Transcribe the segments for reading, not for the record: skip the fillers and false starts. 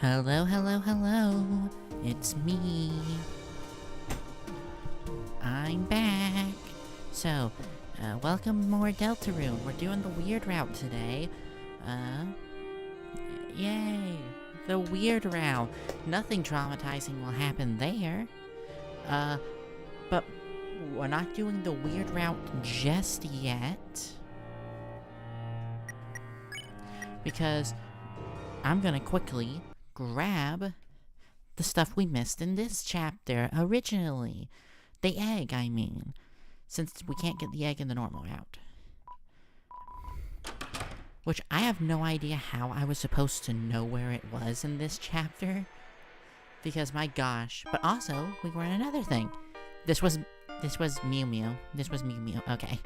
Hello, hello, hello. It's me. I'm back. So, welcome more Deltarune. We're doing the weird route today. Yay. The weird route. Nothing traumatizing will happen there. But we're not doing the weird route just yet. Because I'm gonna quickly grab the stuff we missed in this chapter originally. The egg, I mean. Since we can't get the egg in the normal route. Which I have no idea how I was supposed to know where it was in this chapter. Because my gosh. But also, we were in another thing. This was Mew Mew. This was Mew Mew. Okay.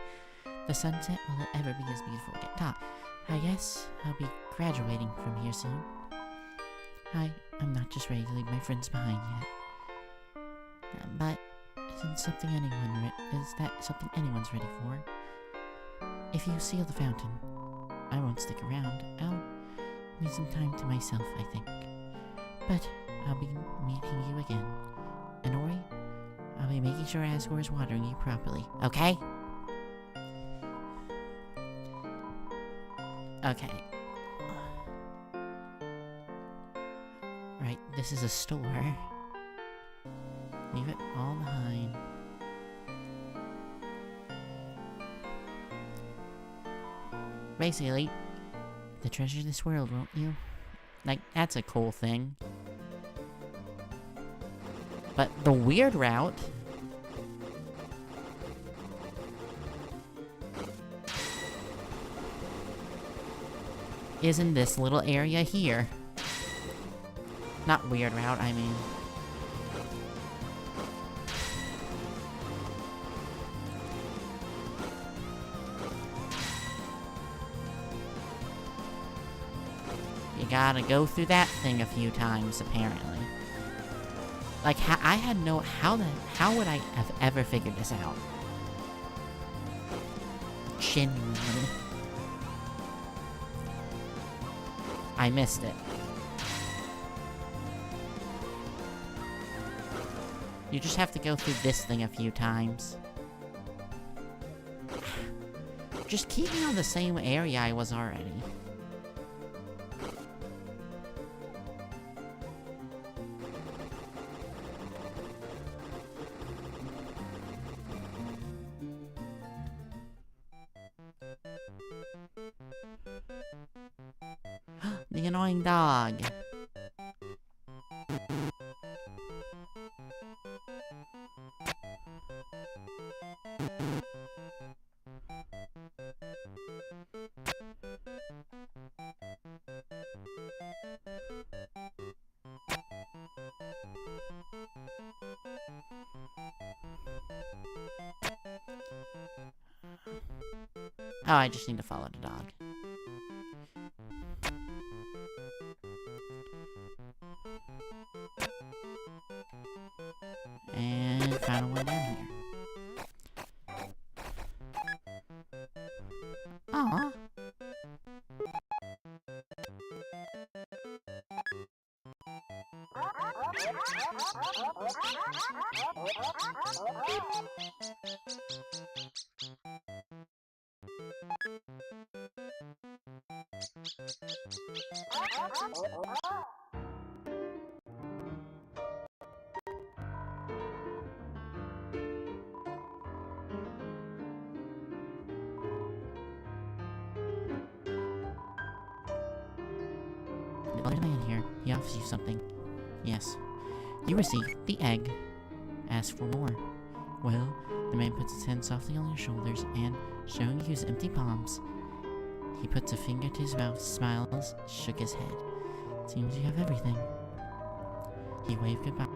The sunset will it ever be as beautiful again. Top. I guess I'll be graduating from here soon. I'm not just ready to leave my friends behind yet. But is that something anyone's ready for? If you seal the fountain, I won't stick around. I'll need some time to myself, I think. But I'll be meeting you again. And Ori, I'll be making sure Asgore is watering you properly, okay? Okay. Right, this is a store. Leave it all behind. Basically, the treasure of this world, won't you? Like, that's a cool thing. But the weird route... is in this little area here. Not weird route, I mean. You gotta go through that thing a few times, apparently. Like, I had no... How would I have ever figured this out? Genuinely. I missed it. You just have to go through this thing a few times. Just keep me on the same area I was already. The annoying dog. Oh, I just need to follow the dog. And found one down here. Aww. The older man here, he offers you something. Yes. You receive the egg. Ask for more. Well, the man puts his hand softly on your shoulders and, showing you his empty palms, he puts a finger to his mouth, smiles, shook his head. Seems you have everything. He waved goodbye.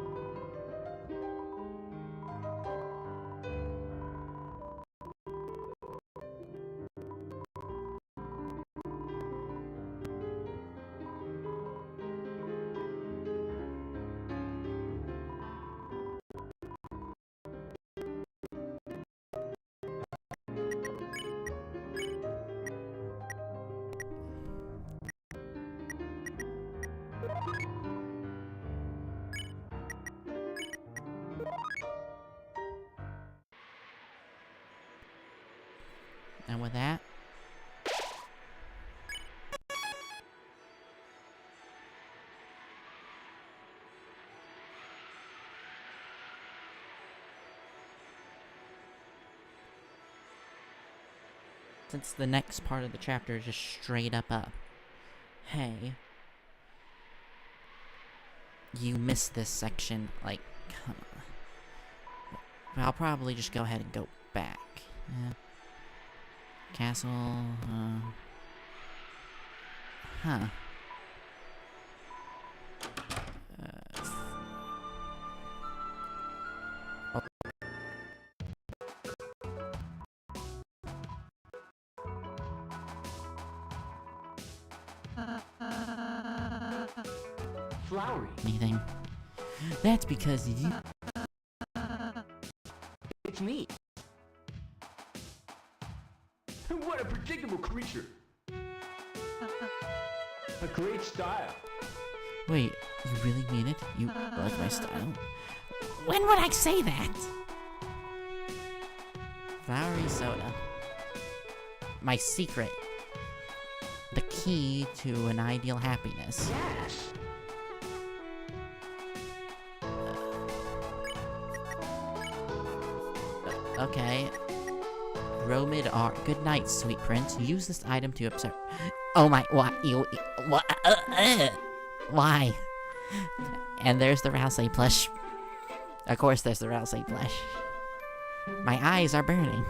And with that... Since the next part of the chapter is just straight up. Hey. You missed this section, like, come on. I'll probably just go ahead and go back. Castle, huh. Flowery. Anything? That's because you... It's me. What a predictable creature. A great style. Wait, you really mean it? You like my style? When would I say that? Flowery soda. My secret. The key to an ideal happiness. Yes. Okay. Romid R. Good night, sweet prince. Use this item to observe. Oh my, what? What? Why? And there's the Rousey plush. Of course there's the Rousey plush. My eyes are burning.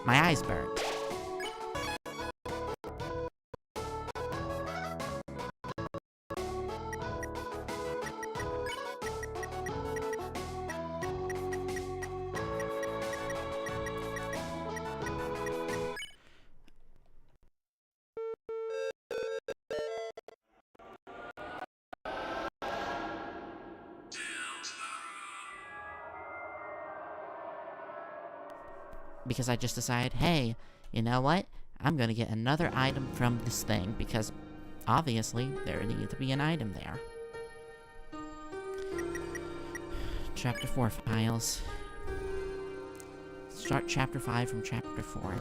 My eyes burn. Because I just decided, hey, you know what? I'm gonna get another item from this thing, because obviously there needs to be an item there. Chapter 4 files. Start chapter 5 from chapter 4.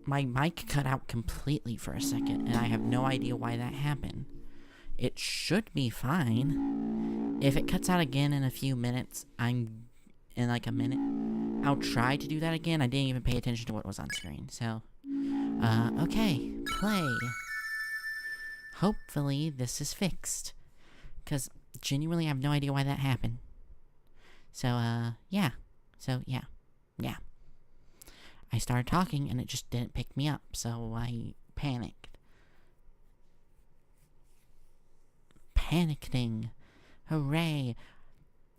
My mic cut out completely for a second, and I have no idea why that happened. It should be fine. If it cuts out again in a few minutes, in like a minute, I'll try to do that again. I didn't even pay attention to what was on screen, so... okay, play. Hopefully this is fixed. Because genuinely I have no idea why that happened. So, yeah. So, yeah. Yeah. I started talking and it just didn't pick me up, so I panicked. Panicking. Hooray.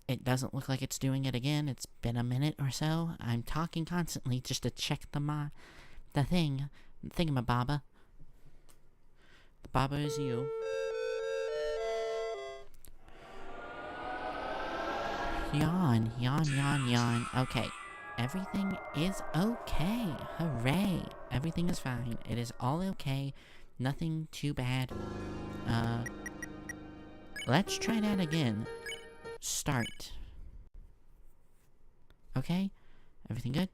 It doesn't look like it's doing it again. It's been a minute or so. I'm talking constantly just to check the thingamababa. The baba is you. Yawn, yawn, yawn, yawn. Okay. Everything is okay. Hooray. Everything is fine. It is all okay. Nothing too bad. Let's try that again. Start. Okay? Everything good?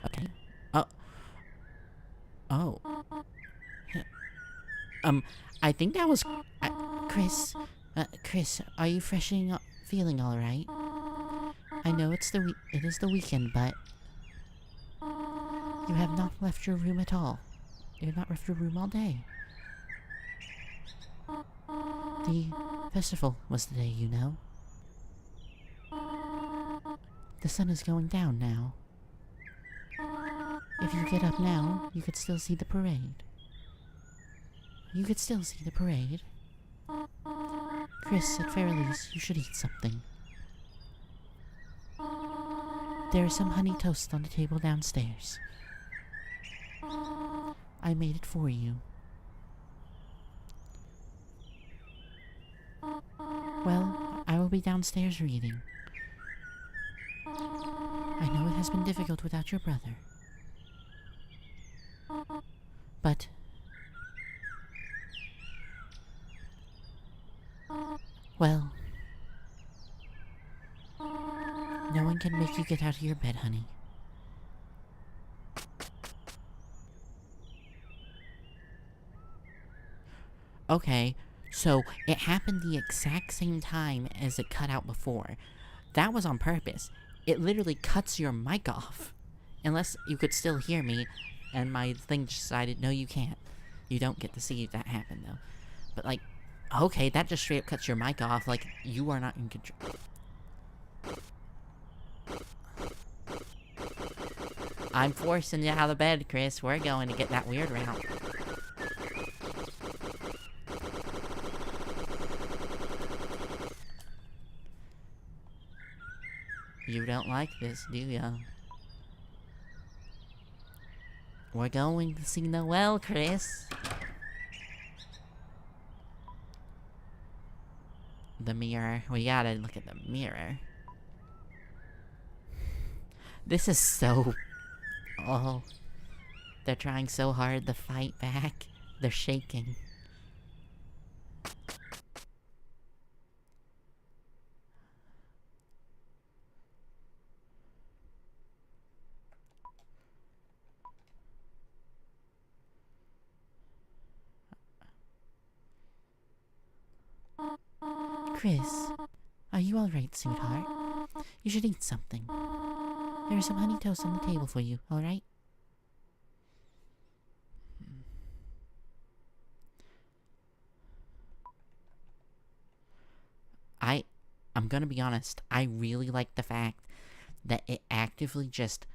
Okay. Oh, I think that was... Chris, are you feeling alright? I know it is the weekend, but... You have not left your room at all. You have not left your room all day. The festival was the day, you know. The sun is going down now. If you get up now, you could still see the parade. Chris, at very least, you should eat something. There is some honey toast on the table downstairs. I made it for you. Well, I will be downstairs reading. I know it has been difficult without your brother. But... well... no one can make you get out of your bed, honey. Okay, so it happened the exact same time as it cut out before. That was on purpose. It literally cuts your mic off. Unless you could still hear me, and my thing decided, no, you can't. You don't get to see that happen, though. But, like, okay, that just straight up cuts your mic off, like, you are not in control. I'm forcing you out of bed, Chris. We're going to get that weird route. You don't like this, do ya? We're going to see Noel, Chris. The mirror. We gotta look at the mirror. This is so... oh. They're trying so hard to fight back. They're shaking. Chris, are you alright, sweetheart? You should eat something. There is some honey toast on the table for you, alright? I'm gonna be honest, I really like the fact that it actively just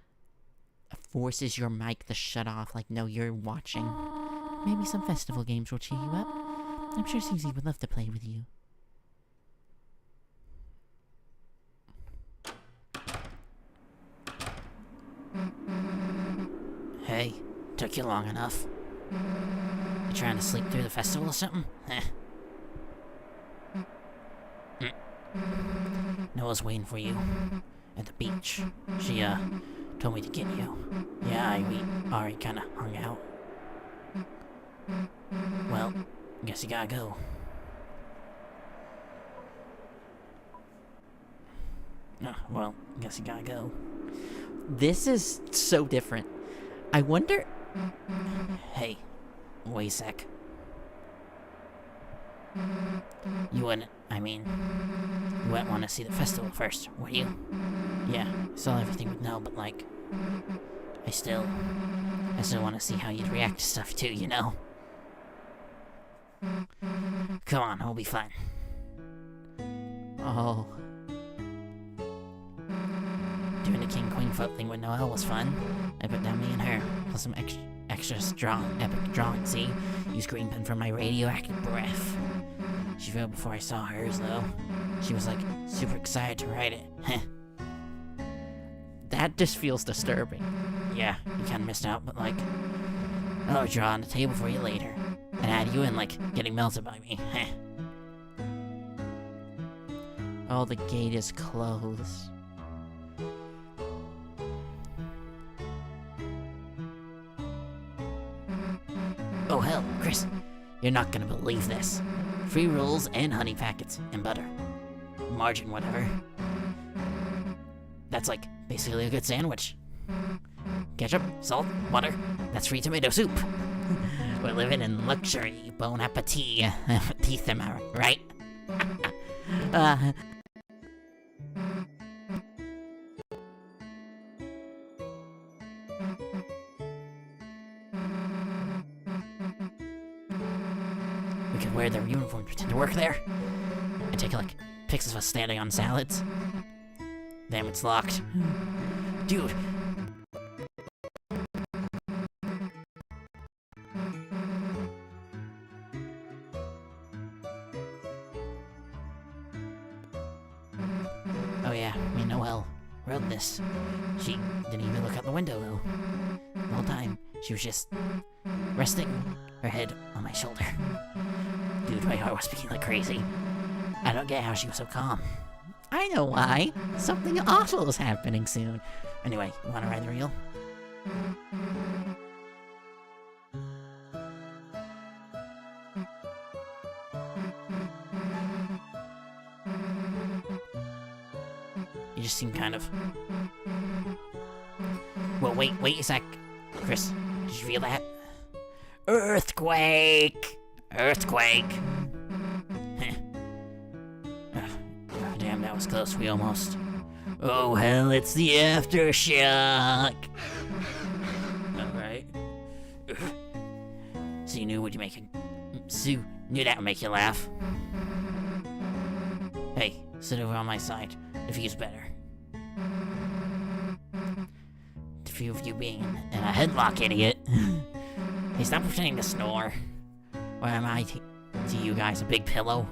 forces your mic to shut off, like, no, you're watching. Maybe some festival games will cheer you up. I'm sure Susie would love to play with you. Hey, took you long enough. You trying to sleep through the festival or something? Noah's waiting for you at the beach. She, told me to get you. Yeah, we already kinda hung out. Well, guess you gotta go. Well, guess you gotta go. This is so different. I wonder... Hey, wait a sec. You wouldn't want to see the festival first, would you? Yeah, saw everything with no, but like... I still want to see how you'd react to stuff too, you know? Come on, it'll be fun. Oh... Doing the king-queen foot thing with Noelle was fun. I put down me and her, plus some extra strong epic drawing, see? Use green pen for my radioactive breath. She failed before I saw hers, though. She was, like, super excited to write it. Heh. That just feels disturbing. Yeah, you kinda missed out, but, like... I'll draw on the table for you later. And add you in, like, getting melted by me. Heh. Oh, the gate is closed. Oh hell, Chris, you're not gonna believe this. Free rolls and honey packets and butter. Margin, whatever. That's like basically a good sandwich. Ketchup, salt, butter, that's free tomato soup. We're living in luxury. Bon appetit. Teeth, am I right? We could wear their uniform, pretend to work there, and take like pics of us standing on salads. Damn, it's locked. Dude. Oh yeah, me and Noelle wrote this. She didn't even look out the window though. The whole time, she was just resting her head on my shoulder. Dude, my heart was beating like crazy. I don't get how she was so calm. I know why. Something awful is happening soon. Anyway, you wanna ride the reel? You just seem kind of... Well, wait a sec. Chris, did you feel that? Earthquake! Earthquake! Damn, that was close. We almost... Oh, hell, it's the aftershock! Alright. So you knew what you make it... Sue knew that would make you laugh. Hey, sit over on my side. The view's better. The view of you being in a headlock, idiot. Hey, stop pretending to snore. Or am I to you guys a big pillow?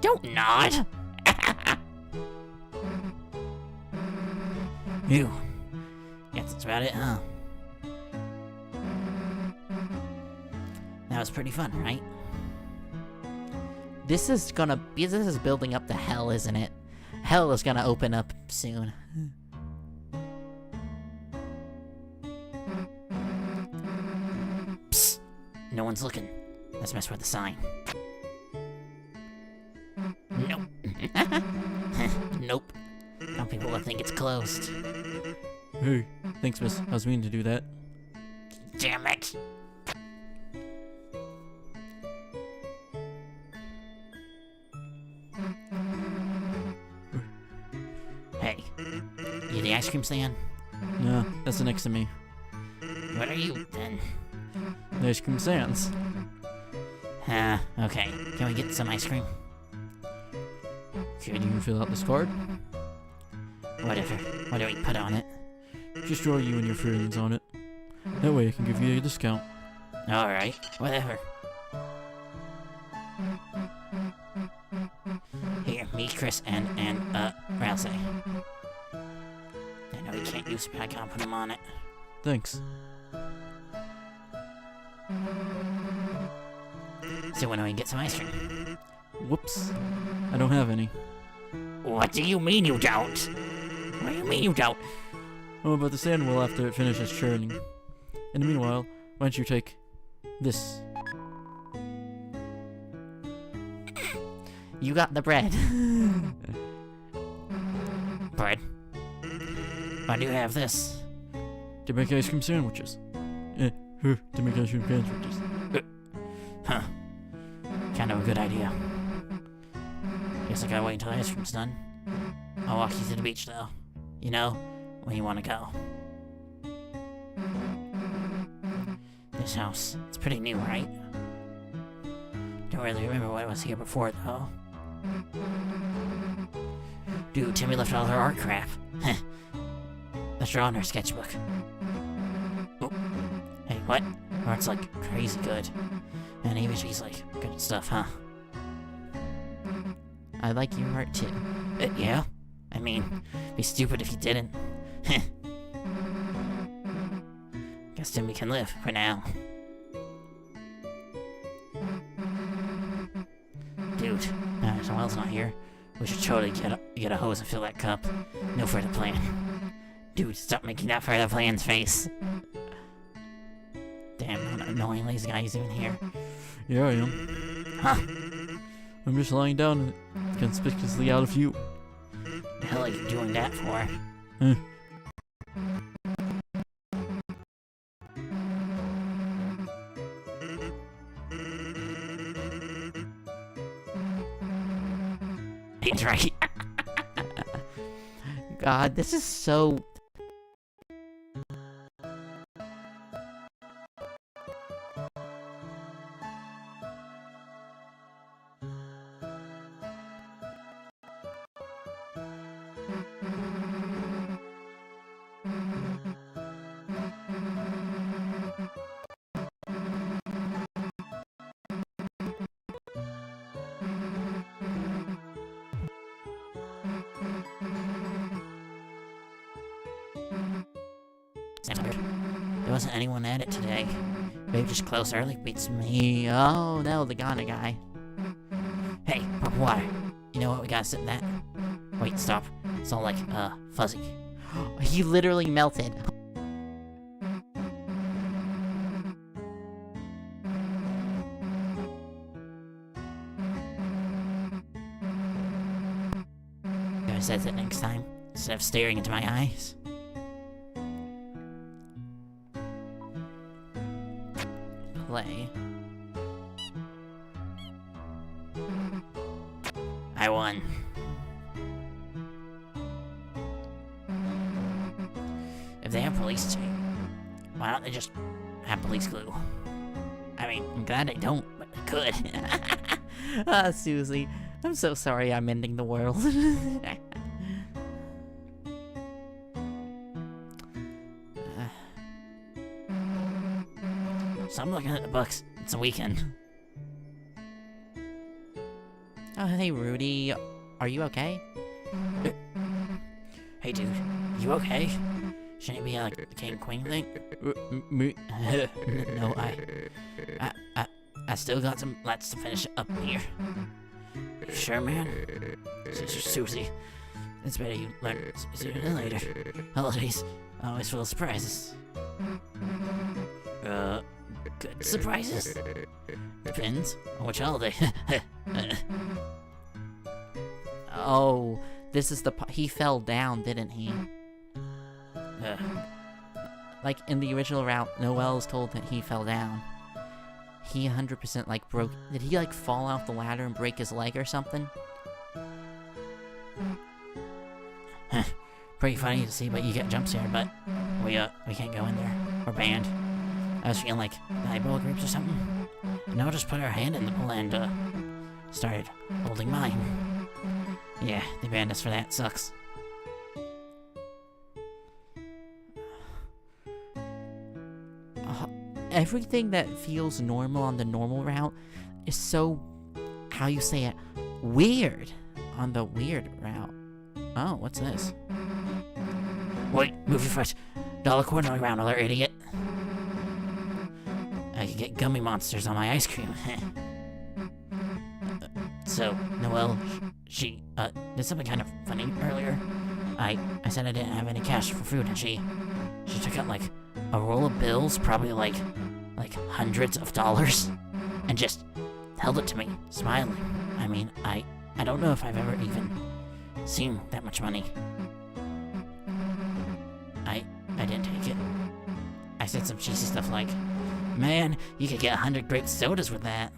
Don't nod! Ew. Guess that's about it, huh? That was pretty fun, right? This is building up to hell, isn't it? Hell is gonna open up soon. Psst! No one's looking. Let's mess with the sign. Nope. Nope. Now people will think it's closed. Hey, thanks, miss. I was meaning to do that. Damn it! Hey, you the ice cream stand? No, that's the next to me. What are you, then? The ice cream stands. Okay. Can we get some ice cream? Can you fill out this card? Whatever. What do we put on it? Just draw you and your friends on it. That way I can give you a discount. Alright, whatever. Here, me, Chris, and Rousey. I know we can't use it, but I gotta put him on it. Thanks. So when do we get some ice cream? Whoops. I don't have any. What do you mean you don't? What do you mean you don't? Oh, but the stand will after it finishes churning. In the meanwhile, why don't you take this? You got the bread. Bread? Why do you have this? To make ice cream sandwiches. To make ice cream sandwiches. Huh. Kind of a good idea. Guess I gotta wait until the ice cream's done. I'll walk you to the beach, though. You know, when you want to go. This house, it's pretty new, right? Don't really remember what was here before, though. Dude, Timmy left all her art crap. Let's draw in her sketchbook. Oh. Hey, what? Art's like crazy good. And even she's like good stuff, huh? I like your art too. Yeah? I mean, be stupid if you didn't. Guess Timmy can live for now. Dude, now that Noelle's not here, we should totally get a hose and fill that cup. No further plan. Dude, stop making that further plans face. Damn, what an annoying lazy guy is even here. Yeah, I am. Huh? I'm just lying down conspicuously out of view. The hell are you doing that for? He's right. God, this is so... There wasn't anyone at it today. Maybe just close early beats me. Oh no, the Ghana guy. Hey, pop water. You know what we gotta sit in that? Wait, stop. It's all like, fuzzy. He literally melted. Gotta set it next time, instead of staring into my eyes. Play. I won. If they have police tape, why don't they just have police glue? I mean, I'm glad they don't, but they could. Ah, Susie, I'm so sorry I'm ending the world. So I'm looking at the books. It's a weekend. Oh, hey, Rudy. Are you okay? Hey, dude. You okay? Shouldn't it be like the king and queen thing? No, I still got some lots to finish up here. You sure, man? Susie. It's better you learn sooner than later. Holidays always full of surprises. Good surprises? Depends on which holiday. Oh, this is the he fell down, didn't he? Like, in the original route, Noelle is told that he fell down. He 100% like broke... Did he like fall off the ladder and break his leg or something? Pretty funny to see, but you get jump scared, but we can't go in there. We're banned. I was feeling like eyeball groups or something. And I'll just put her hand in the pool and started holding mine. Yeah, they banned us for that. Sucks. Everything that feels normal on the normal route is so, how you say it, weird on the weird route. Oh, what's this? Wait, move your foot. $1 coin all around, other idiot. I could get gummy monsters on my ice cream. So, Noelle, she did something kind of funny earlier. I said I didn't have any cash for food, and she took out like a roll of bills, probably like hundreds of dollars, and just held it to me, smiling. I mean, I don't know if I've ever even seen that much money. I didn't take it. I said some cheesy stuff like, "Man, you could get 100 grape sodas with that."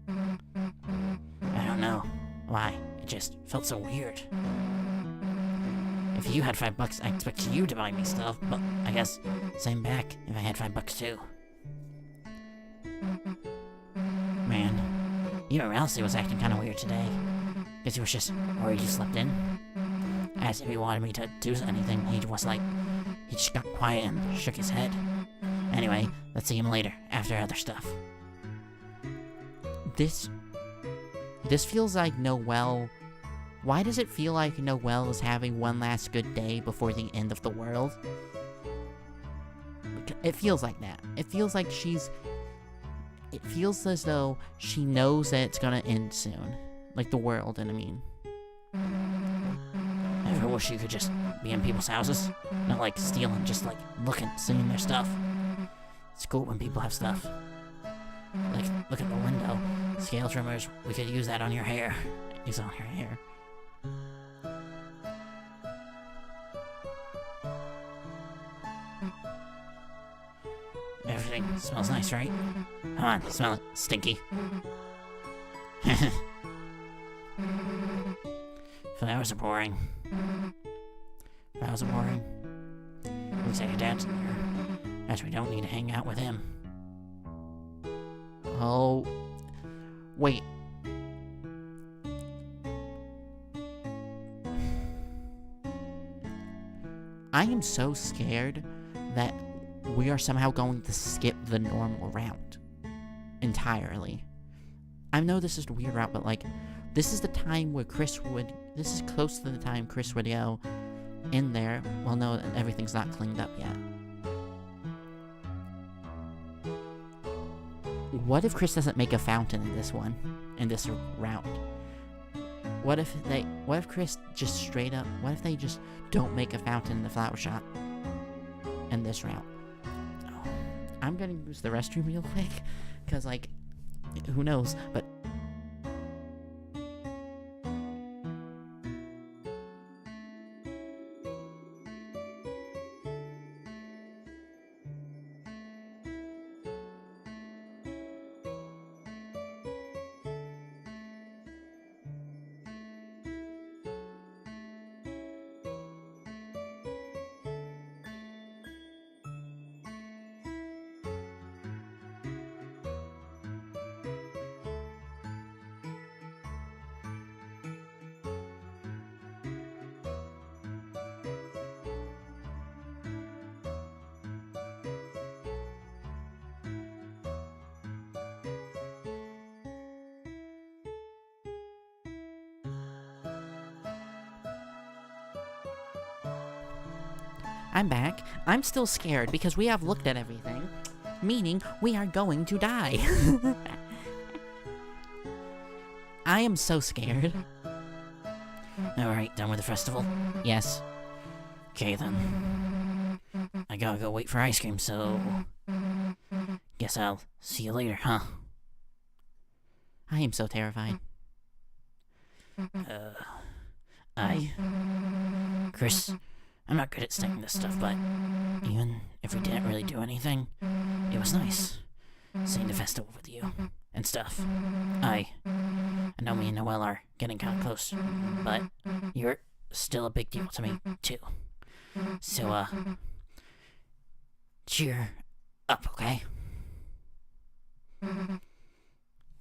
I don't know why. It just felt so weird. If you had $5, I expect you to buy me stuff, but I guess same back if I had $5 too. Man, even Ralsei was acting kind of weird today. Guess he was just worried you slept in. Asked if he wanted me to do anything. He just got quiet and shook his head. Anyway, let's see him later, after other stuff. This feels like Noelle. Why does it feel like Noelle is having one last good day before the end of the world? It feels like that. It feels like it feels as though she knows that it's gonna end soon. Like the world, and I mean. Ever wish you could just be in people's houses? Not like stealing, just like looking, seeing their stuff. It's cool when people have stuff. Like, look at the window. Scale trimmers, we could use that on your hair. Use it on your hair. Everything smells nice, right? Come on, smell it. Stinky. Flowers are boring. Flowers are boring. Looks like your dad's in here. Guess we don't need to hang out with him. Oh. Wait. I am so scared that we are somehow going to skip the normal route entirely. I know this is a weird route, but like, this is the time where this is close to the time Chris would go in there. Well, no, everything's not cleaned up yet. What if Chris doesn't make a fountain in this route? What if Chris just straight up, what if they just don't make a fountain in the flower shop in this route? Oh, I'm gonna use the restroom real quick, because, like, who knows, but... I'm back. I'm still scared because we have looked at everything, meaning we are going to die. I am so scared. Alright, done with the festival? Yes. Okay then. I gotta go wait for ice cream, so... Guess I'll see you later, huh? I am so terrified. Chris, I'm not good at saying this stuff, but even if we didn't really do anything, it was nice seeing the festival with you and stuff. I know me and Noelle are getting kind of close, but you're still a big deal to me, too. So, cheer up, okay?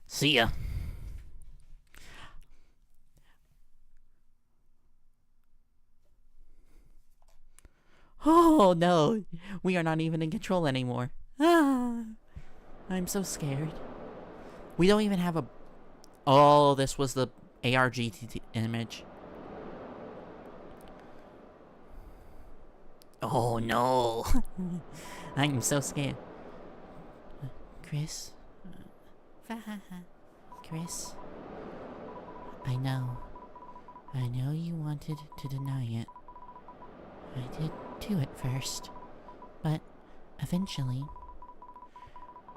See ya. Oh no, we are not even in control anymore. Ah, I'm so scared. We don't even have a... Oh, this was the ARGT image. Oh no. I'm so scared. Chris? Chris? I know you wanted to deny it. I did too at first, but eventually,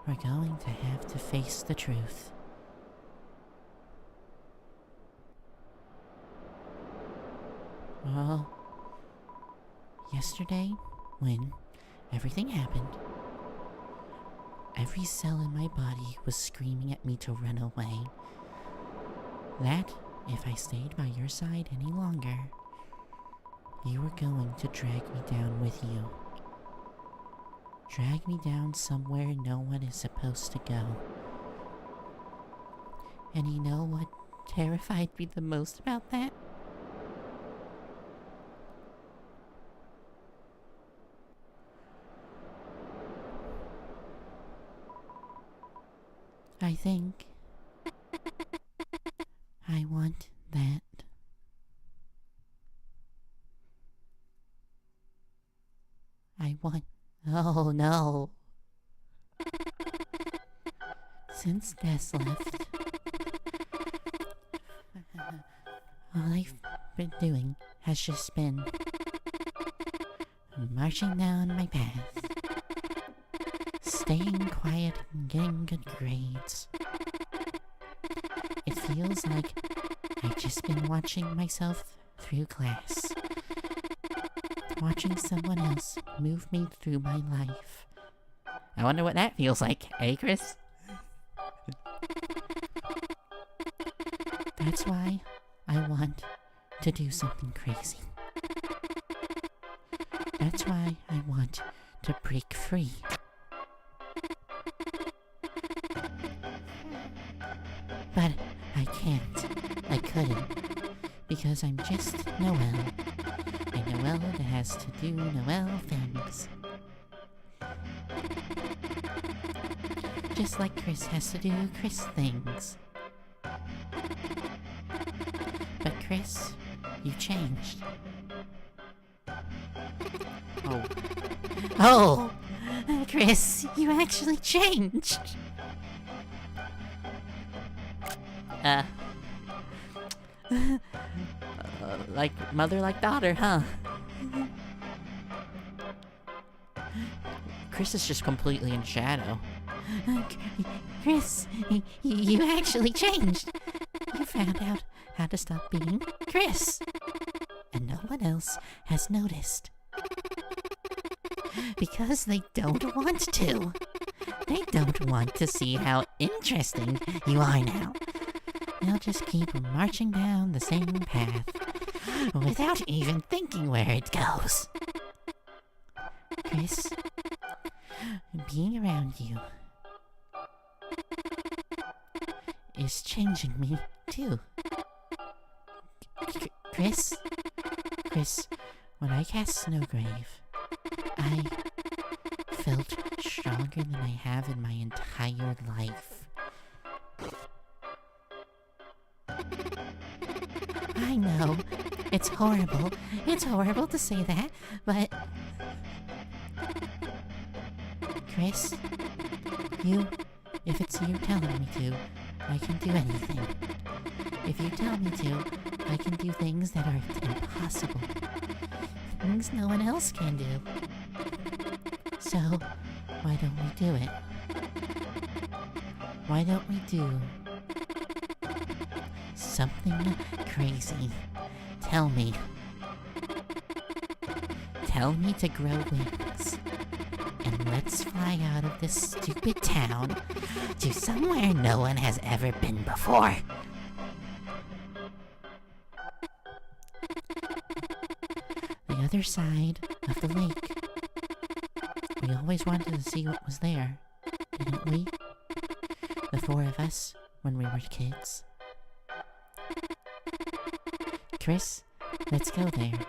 we're going to have to face the truth. Well, yesterday, when everything happened, every cell in my body was screaming at me to run away. That, if I stayed by your side any longer, you were going to drag me down with you. Drag me down somewhere no one is supposed to go. And you know what terrified me the most about that? I think I want that. I want... Oh no. Since Des left, all I've been doing has just been marching down my path, staying quiet and getting good grades. It feels like I've just been watching myself through class. Watching someone else move me through my life. I wonder what that feels like, eh, Chris? That's why I want to do something crazy. That's why I want to break free. But I can't. I couldn't. Because I'm just Noelle. A Noelle that has to do Noelle things. Just like Chris has to do Chris things. But Chris, you changed. Oh. Oh! Chris, you actually changed! Like mother, like daughter, huh? Chris is just completely in shadow. Chris, you actually changed. You found out how to stop being Chris. And no one else has noticed. Because they don't want to. They don't want to see how interesting you are now. They'll just keep marching down the same path without even thinking where it goes. Chris, being around you is changing me too. Chris, when I cast Snowgrave, I felt stronger than I have in my entire life. I know, it's horrible. It's horrible to say that, but... Chris, if it's you telling me to, I can do anything. If you tell me to, I can do things that are impossible. Things no one else can do. So, why don't we do it? Why don't we do something crazy? Tell me. Tell me to grow wings. And let's fly out of this stupid town to somewhere no one has ever been before. The other side of the lake. We always wanted to see what was there, didn't we? The four of us, when we were kids. Chris, let's go there.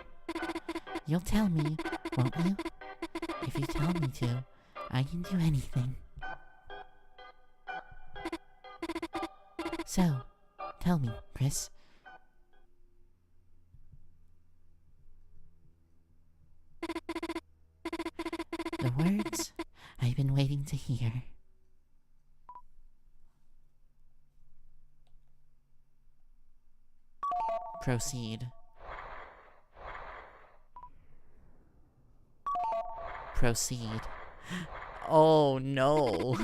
You'll tell me, won't you? If you tell me to, I can do anything. So, tell me, Chris. The words I've been waiting to hear. Proceed. Proceed. Oh no.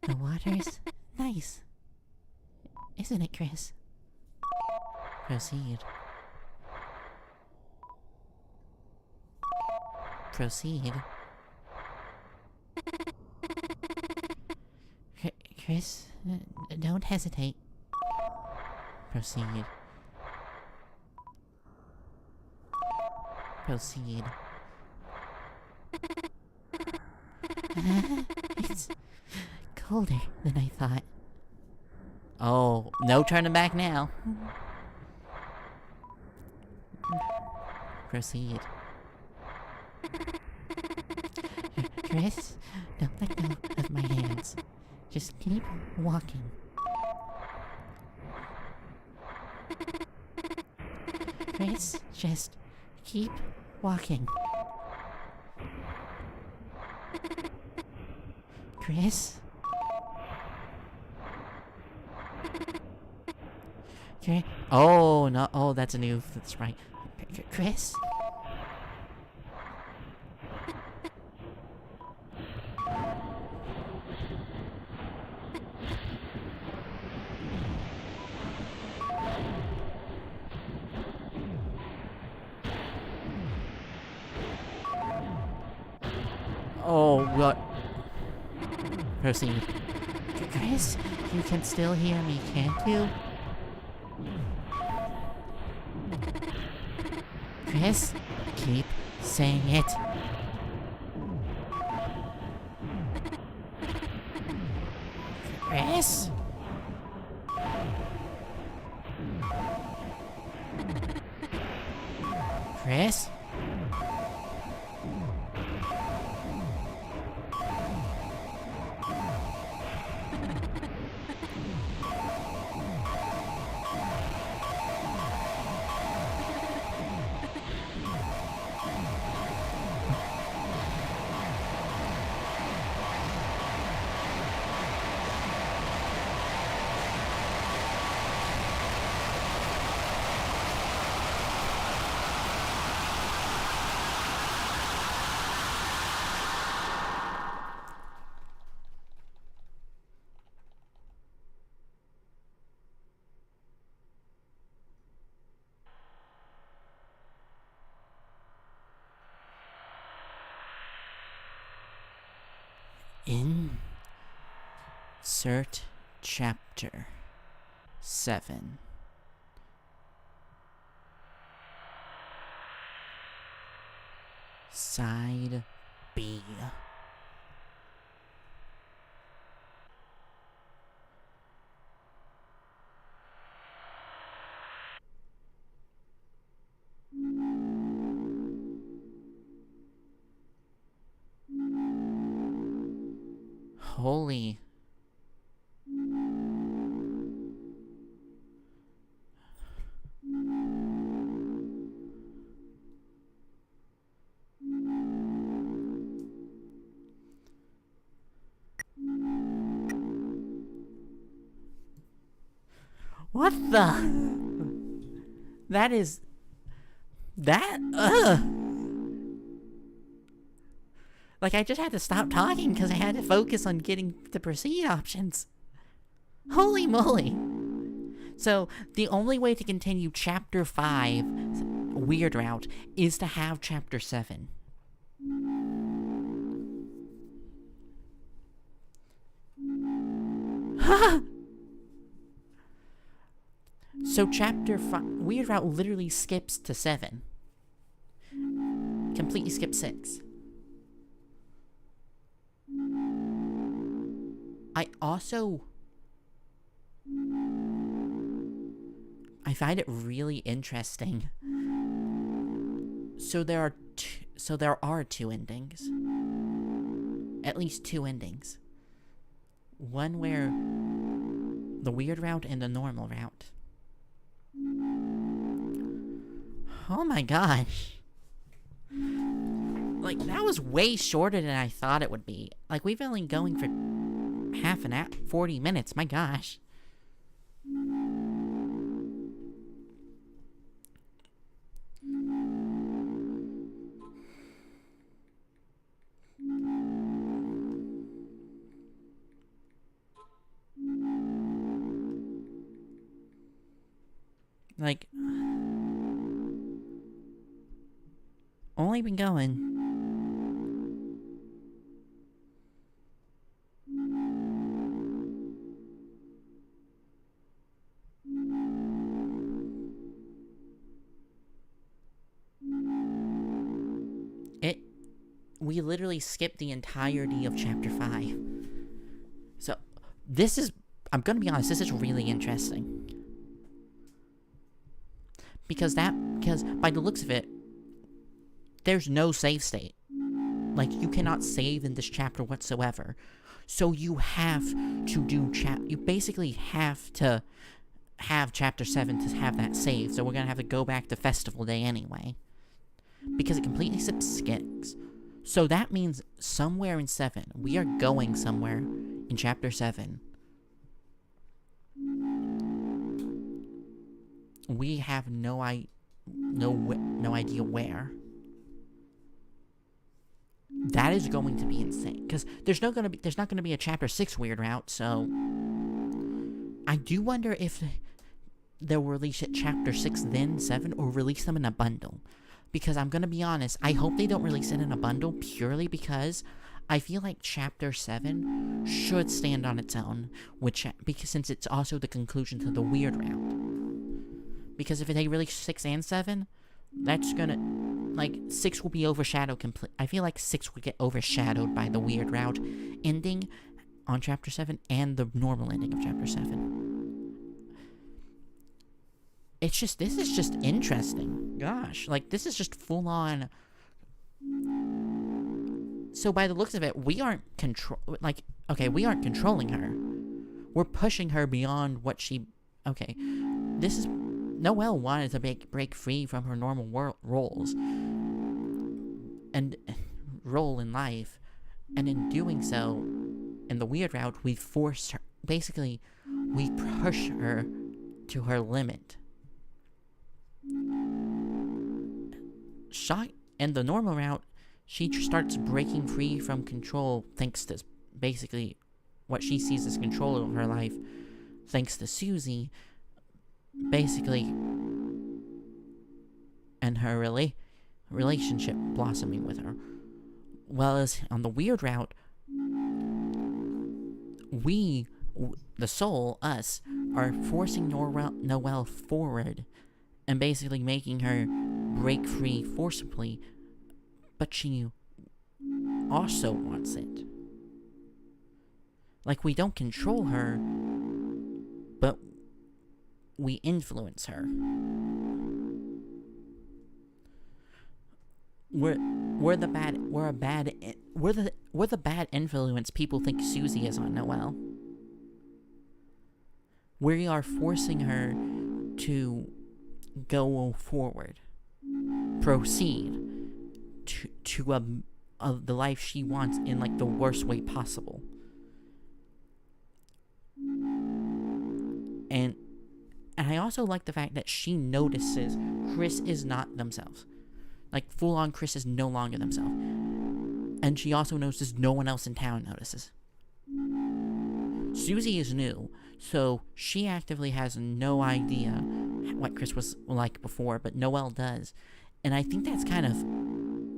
The water's nice. Isn't it, Chris? Proceed. Proceed. Chris, don't hesitate. Proceed. Proceed. It's colder than I thought. Oh, no turning back now. Proceed. Chris, don't let go of my hands. Just keep walking. Chris, just keep walking. Chris? Okay. Oh, no. Oh, that's a new... That's right. Chris? Oh, what? Proceed. Chris, you can still hear me, can't you? Chris, keep saying it. Chris? Chris? Insert chapter 7. Side B. Holy. What the? That is... That? Ugh. Like, I just had to stop talking because I had to focus on getting the proceed options. Holy moly. So, the only way to continue Chapter 5, Weird Route, is to have Chapter 7. So Chapter 5, Weird Route literally skips to 7. Completely skips 6. I find it really interesting. So there are two endings. At least 2 endings. One where the weird route and the normal route. Oh my gosh. Like, that was way shorter than I thought it would be. Like, we've only going for half an hour, 40 minutes, my gosh. Like, only been going. We literally skipped the entirety of Chapter 5. So, this is, I'm gonna be honest, this is really interesting. Because by the looks of it, there's no save state. Like, you cannot save in this chapter whatsoever. So you have to do you basically have to have Chapter 7 to have that save. So we're gonna have to go back to Festival Day anyway. Because it completely skips. So that means somewhere in 7, we are going somewhere in Chapter 7. We have no idea where. That is going to be insane, because there's not going to be a Chapter 6 weird route. So I do wonder if they'll release it Chapter 6 then 7, or release them in a bundle. Because I'm gonna be honest, I hope they don't release it in a bundle, purely because I feel like Chapter 7 should stand on its own, because since it's also the conclusion to the weird route. Because if they release 6 and 7, that's gonna, like, 6 will be overshadowed I feel like 6 will get overshadowed by the weird route ending on Chapter 7 and the normal ending of Chapter 7. It's just, this is just interesting. Gosh, like, this is just full on. So by the looks of it, we aren't we aren't controlling her. We're pushing her beyond what she, okay, this is, Noelle wanted to break free from her normal roles and role in life, and in doing so, in the weird route, we force her, basically, we push her to her limit. In the normal route, she starts breaking free from control thanks to basically what she sees as control of her life, thanks to Susie, basically, and her relationship blossoming with her. Whereas on the weird route, we, the soul, us, are forcing Noelle forward and basically making her break free forcibly, but she also wants it. Like, we don't control her, but we influence her. We're the bad influence people think Susie is on Noelle. We are forcing her to go forward, proceed to the life she wants in, like, the worst way possible. And I also like the fact that she notices Chris is not themselves. Like, full on Chris is no longer themselves. And she also notices no one else in town notices. Susie is new, so she actively has no idea what Chris was like before, but Noelle does. And I think that's kind of,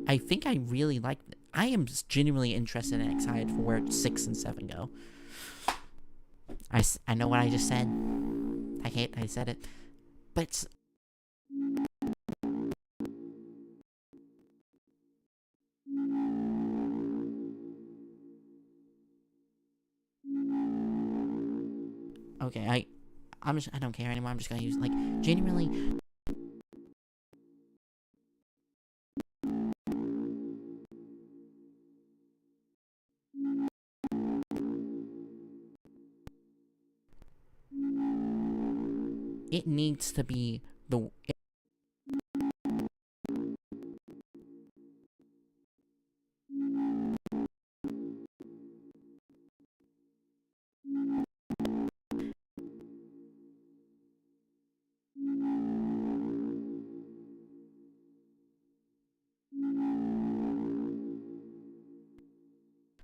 I think I really like, I am genuinely interested and excited for where 6 and 7 go. I know what I just said. I hate I said it. But okay, I don't care anymore. I'm just gonna use, like, genuinely. It needs to be the.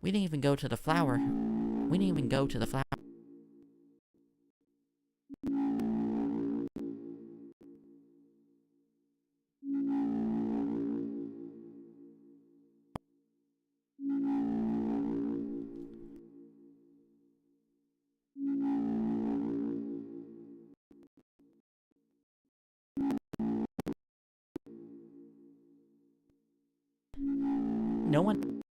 We didn't even go to the flower. We didn't even go to the flower. No one.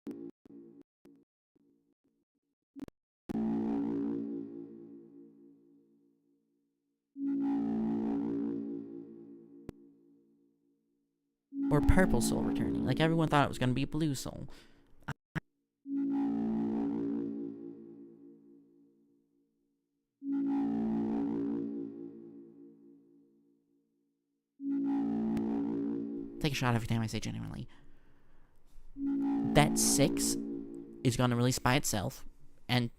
Or purple soul returning. Like, everyone thought it was gonna be blue soul. Take a shot every time I say genuinely. That 6 is gonna release by itself, and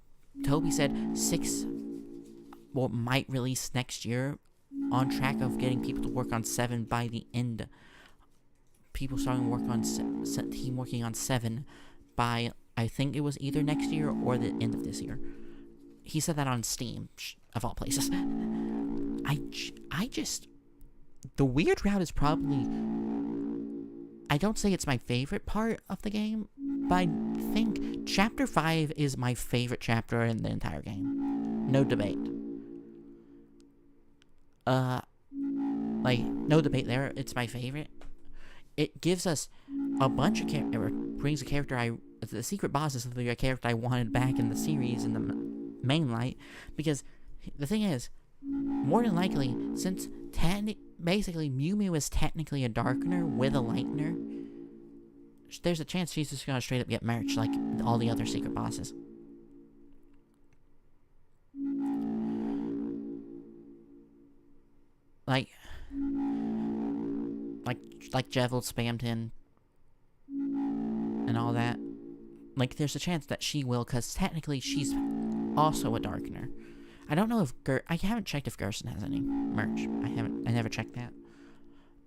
Toby said 6 might release next year, on track of getting people to work on 7 by the end. People starting to work on team working on 7 by, I think it was either next year or the end of this year. He said that on Steam, of all places. I just, the weird route is probably, I don't say it's my favorite part of the game, but I think Chapter 5 is my favorite chapter in the entire game. No debate. Like, no debate there, it's my favorite. it gives us a bunch of brings a character the secret boss is a character I wanted back in the series in the main light, because the thing is, more than likely, since basically Mew Mew is technically a Darkener with a Lightener, there's a chance she's just gonna straight up get merch like all the other secret bosses. Like Jevil spammed in and all that. Like, there's a chance that she will, because technically she's also a Darkener. I don't know if I haven't checked if Gerson has any merch. I never checked that.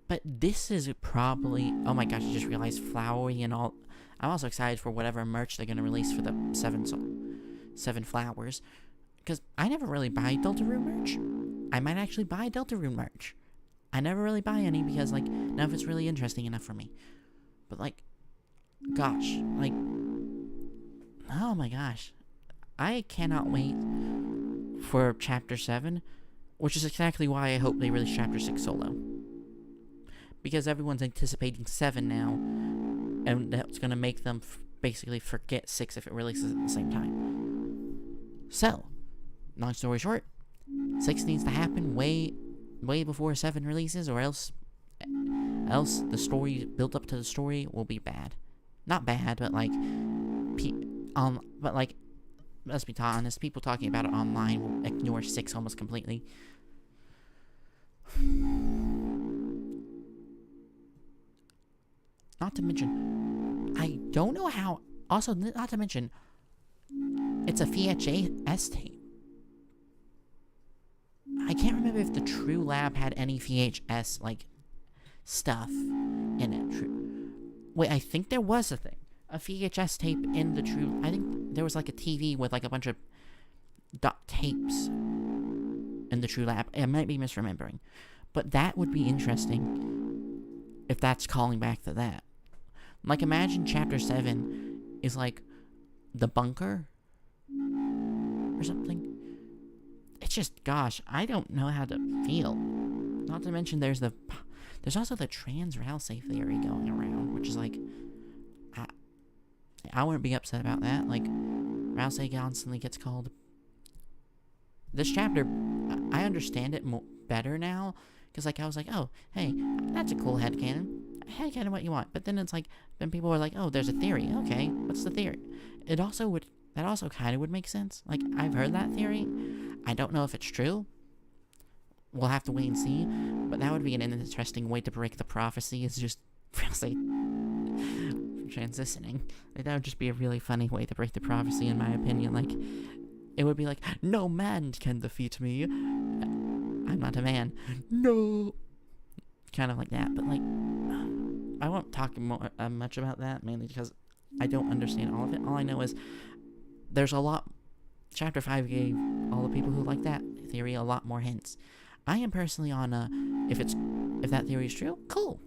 But this is probably, oh my gosh, I just realized Flowery and all. I'm also excited for whatever merch they're gonna release for the 7 flowers, because I never really buy Deltarune merch. I might actually buy Deltarune merch. I never really buy any because, like, none of it's really interesting enough for me. But, like, gosh, like, oh my gosh, I cannot wait for Chapter 7, which is exactly why I hope they release Chapter 6 solo. Because everyone's anticipating 7 now, and that's going to make them basically forget 6 if it releases at the same time. So, long story short, 6 needs to happen way before 7 releases, or else the story, build up to the story, will be bad. Not bad, but like, let's be honest, people talking about it online will ignore 6 almost completely. Not to mention, I don't know how, also, not to mention, it's a VHS tape. I can't remember if the True Lab had any VHS, like, stuff in it. Wait, I think there was a VHS tape in the True, I think there was, like, a TV with, like, a bunch of tapes in the True Lab. I might be misremembering. But that would be interesting if that's calling back to that. Like, imagine Chapter 7 is, like, the bunker or something. It's just, gosh, I don't know how to feel. Not to mention there's also the trans Rousey theory going around, which is, like, I wouldn't be upset about that. Like, Rousey constantly gets called. This chapter, I understand it better now, because, like, I was like, oh, hey, that's a cool headcanon. Headcanon what you want. But then it's like, then people are like, oh, there's a theory. Okay, what's the theory? That also kind of would make sense. Like, I've heard that theory. I don't know if it's true. We'll have to wait and see. But that would be an interesting way to break the prophecy, is just Rousey transitioning. Like, that would just be a really funny way to break the prophecy, in my opinion. Like, it would be like, no man can defeat me. I'm not a man. No. Kind of like that. But, like, I won't talk much about that, mainly because I don't understand all of it. All I know is there's a lot. Chapter 5 gave all the people who like that theory a lot more hints. I am personally on a if that theory is true, cool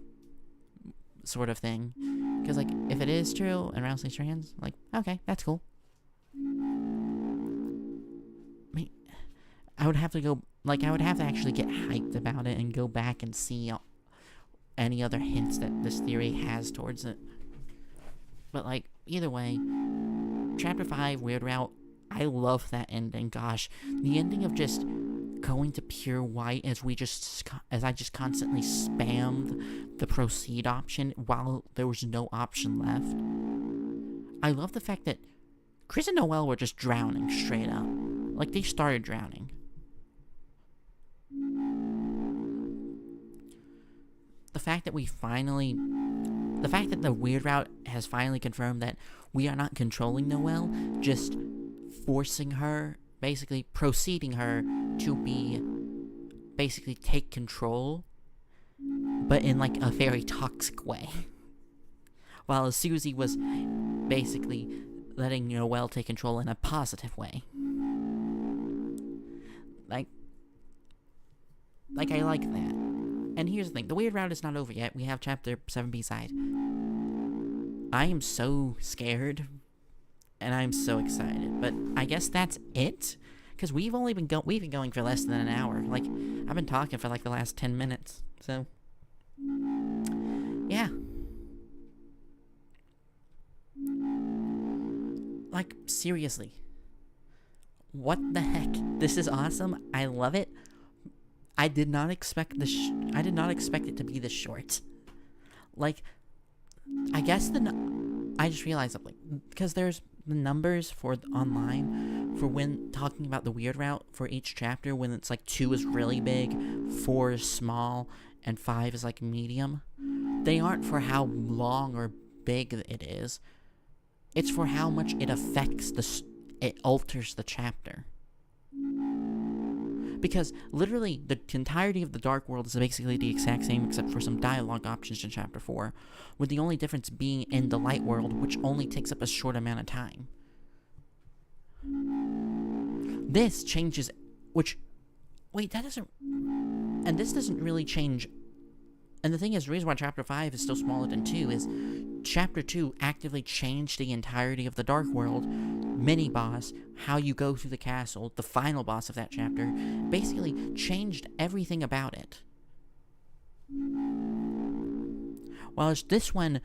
sort of thing. Because, like, if it is true and Rousey's trans, like, okay, that's cool. I would have to actually get hyped about it and go back and see any other hints that this theory has towards it. But, like, either way, Chapter 5, Weird Route, I love that ending. Gosh, the ending of just going to pure white as I just constantly spammed the proceed option while there was no option left. I love the fact that Chris and Noelle were just drowning straight up. Like, they started drowning. The fact that the Weird Route has finally confirmed that we are not controlling Noelle, just forcing her, basically proceeding her to basically take control, but in, like, a very toxic way. While Susie was basically letting Noelle take control in a positive way. Like, I like that. And here's the thing, the Weird Route is not over yet. We have Chapter 7 B-side. I am so scared, and I'm so excited. But I guess that's it, because we've been going for less than an hour. Like, I've been talking for, like, the last 10 minutes. So, yeah. Like, seriously. What the heck? This is awesome. I love it. I did not expect I did not expect it to be this short. Like, I guess I just realized something, because there's the numbers for online for when talking about the weird route for each chapter, when it's like 2 is really big, 4 is small, and 5 is like medium. They aren't for how long or big it is. It's for how much it affects it alters the chapter. Because literally the entirety of the Dark World is basically the exact same, except for some dialogue options in Chapter 4, with the only difference being in the Light World, which only takes up a short amount of time. This changes, wait, that doesn't, and this doesn't really change, and the thing is, the reason why Chapter 5 is still smaller than 2 is Chapter 2 actively changed the entirety of the Dark World, mini-boss, how you go through the castle, the final boss of that chapter, basically changed everything about it. While this one,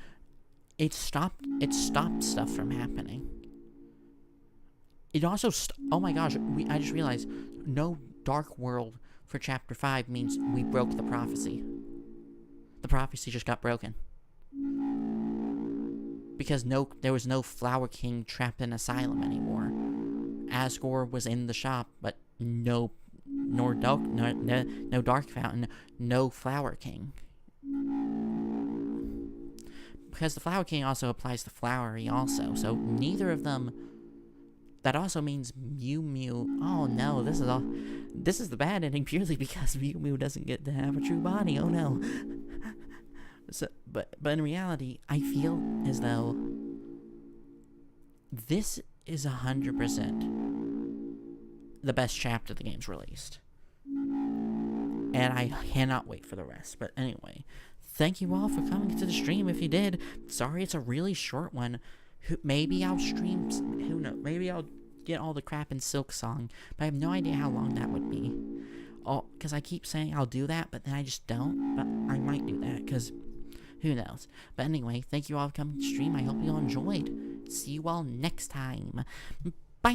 it stopped stuff from happening. It also, oh my gosh, I just realized, no Dark World for Chapter 5 means we broke the prophecy. The prophecy just got broken. Because there was no Flower King trapped in Asylum anymore. Asgore was in the shop, but no Dark Fountain, no Flower King. Because the Flower King also applies to Flowery also, so neither of them. That also means Mew Mew. Oh no, this is the bad ending purely because Mew Mew doesn't get to have a true body. Oh no. So, but in reality, I feel as though this is 100% the best chapter the game's released. And I cannot wait for the rest. But anyway, thank you all for coming to the stream if you did. Sorry it's a really short one. Maybe I'll stream, who knows, maybe I'll get all the crap in Silk Song, but I have no idea how long that would be. Oh, because I keep saying I'll do that, but then I just don't. But I might do that, because who knows. But anyway, thank you all for coming to stream. I hope you all enjoyed. See you all next time. Bye!